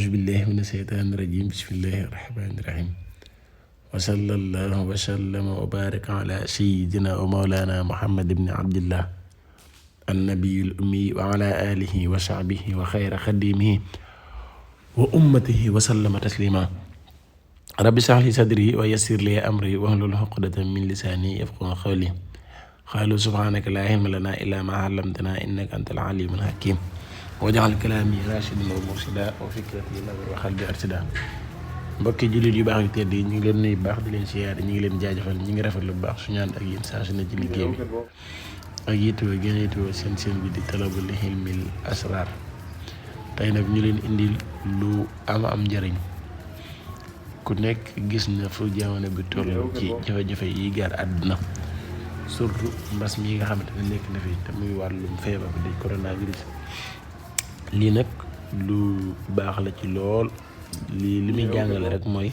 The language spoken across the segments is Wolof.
أعوذ بالله من الشيطان الرجيم بسم الله الرحمن الرحيم وصلى الله وسلم وبارك على سيدنا ومولانا محمد بن عبد الله النبي الأمي وعلى آله وصحبه وخير خديمه وأمته وسلم تسليما رب اشرح لي صدري ويسر لي أمري واحلل عقدة من لساني يفقهوا قولي قالوا سبحانك لا علم لنا إلا ما علمتنا إنك أنت العليم الحكيم wajaxal kalaami raashidan wa mursida wa fikrati nawwir wa qalbi arshida. mbokki jullit yu baax yu tedd yi ñu ngi leen nuyu baax di leen siyaare ñu ngi leen jaajëfal ñu ngi rafet lu baax suñu ànd ak yéen saa su ne ci liggéey bi ak yittewoo gën a yittewoo seen bi di talabul ilmil asrar. tey nag ñu leen indil lu am njëriñ. ku nekk gis na fu jamono bi toll ci jafe-jafe yi gaar àdduna, surtout mbas mi nga xamante ne nekk na fi te muy wàllum feebar bi di coronavirus. lii nag lu baax la ci lool. li muy jàngale rek mooy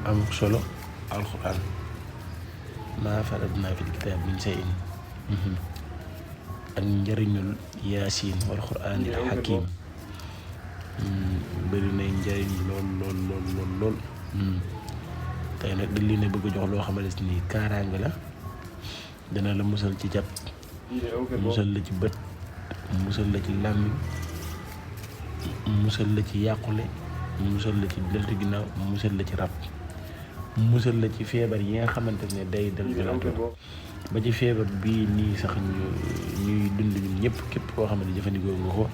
am solo alxuraan maa faratnaa fil kitaab min shay'in ak njëriñul yaasiin wal quraanil hakiim bëri na njëriñ lool. tey nag dañ leen a bëgg a jox loo xamante ni kaaraange la, dana la musal ci cat, musal la ci bët, musal la ci làmmiñ, musal la ci yàqule, musal la ci deltu ginnaaw, musal la ci rab, musal la ci feebar yi nga xamante ne day dal ba ci feebar bii nii sax ñuy dund ñun ñëpp. képp koo xamante ne jëfandikoo nga ko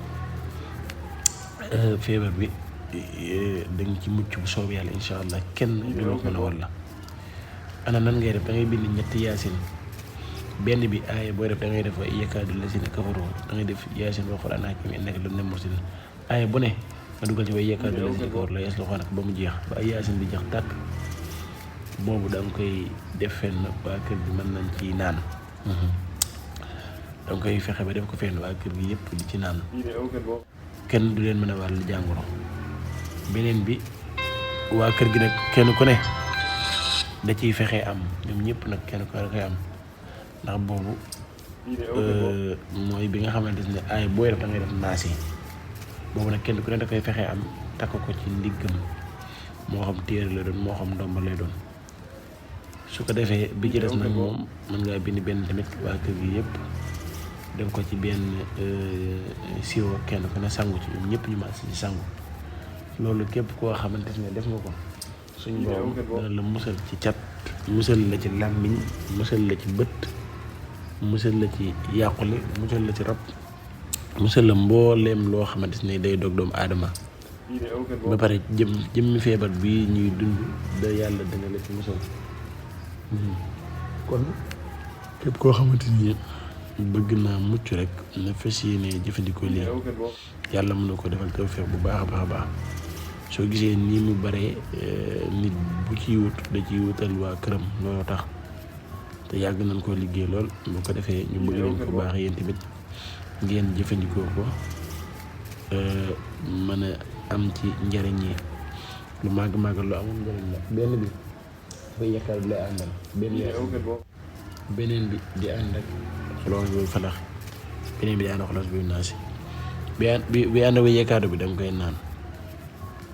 feebar bi danga ci mucc bu soob yàlla incha allah. kenn du la ko mën a war la. ana nan ngay def? da ngay bind ñetti yaasin. benn bi aaya booy def da ngay def wa yakaadu lazina kafaru, da ngay def yaasin wal qur'aanil hakiim innaka laminal mursaliin. aaya bu ne nga dugal ci wa yakaadu lazina kafaru la yasluquunaka ba mu jeex ba ay yaasin bi jeex tàkk. boobu da nga koy def fenn waa kër gi mën nañ ci naan. da nga koy fexe ba def ko fenn waa kër gi yëpp di ci naan. kenn du leen mën a wàll jàngoro. beneen bi waa kër gi nag kenn ku ne da ciy fexe am, ñoom ñëpp nag kenn ku ne da koy am. ndax boobu mooy bi nga xamante ne ay booy def da ngay def naas yi. boobu nag kenn ku ne da koy fexe am takk ko ci ndiggam, moo xam téere la doon moo xam ndomba lay doon. su ko defee bi ci des nag moom mën ngaa bind benn tamit waa kër gi yëpp def ko ci benn siwo, kenn ku ne sangu ci, ñoom ñëpp ñu maas ci sangu. loolu képp koo xamante ne def nga ko suñu borom dana la musal ci cat, musal la ci làmmiñ, musal la ci bët, musal la ci yàqule, musal la ci rab, musal la mbooleem loo xamante ne day dog doomu aadama. ba pare jëmmi feebar bi ñuy dund da yàlla dana la ci musal. kon képp koo xamante ni bëgg naa mucc rek na fas yéene jëfandikoo lii. yàlla mën na ko defal tawfeex bu baax a baax. soo gisee nii mu bare nit bu ciy wut da ciy wutal waa këram, looloo tax te yàgg nañ koo liggéey lool. bu ko defee ñu bëgg leen ko baax yéen tamit ngeen jëfandikoo ko mën a am ci njëriñ yi. lu màgg lu amul njëriñ la. benn bi dafay yekkaat lay àndal, beneen bi di ànd ak xoloos bu falax, beneen bi di ànd ak xoloos bu naasi. bi ànd ak yekkaatu bi danga koy naan.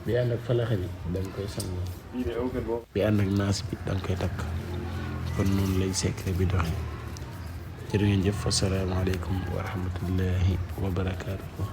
bi ànd ak falaxe bi danga koy sangoo. bi ànd ak naas bi danga koy takk. kon noonu lay secret bi doxee. jërë ngeen jëf. asalaamaaleykum wa rahmatullahi wa barakaatuh.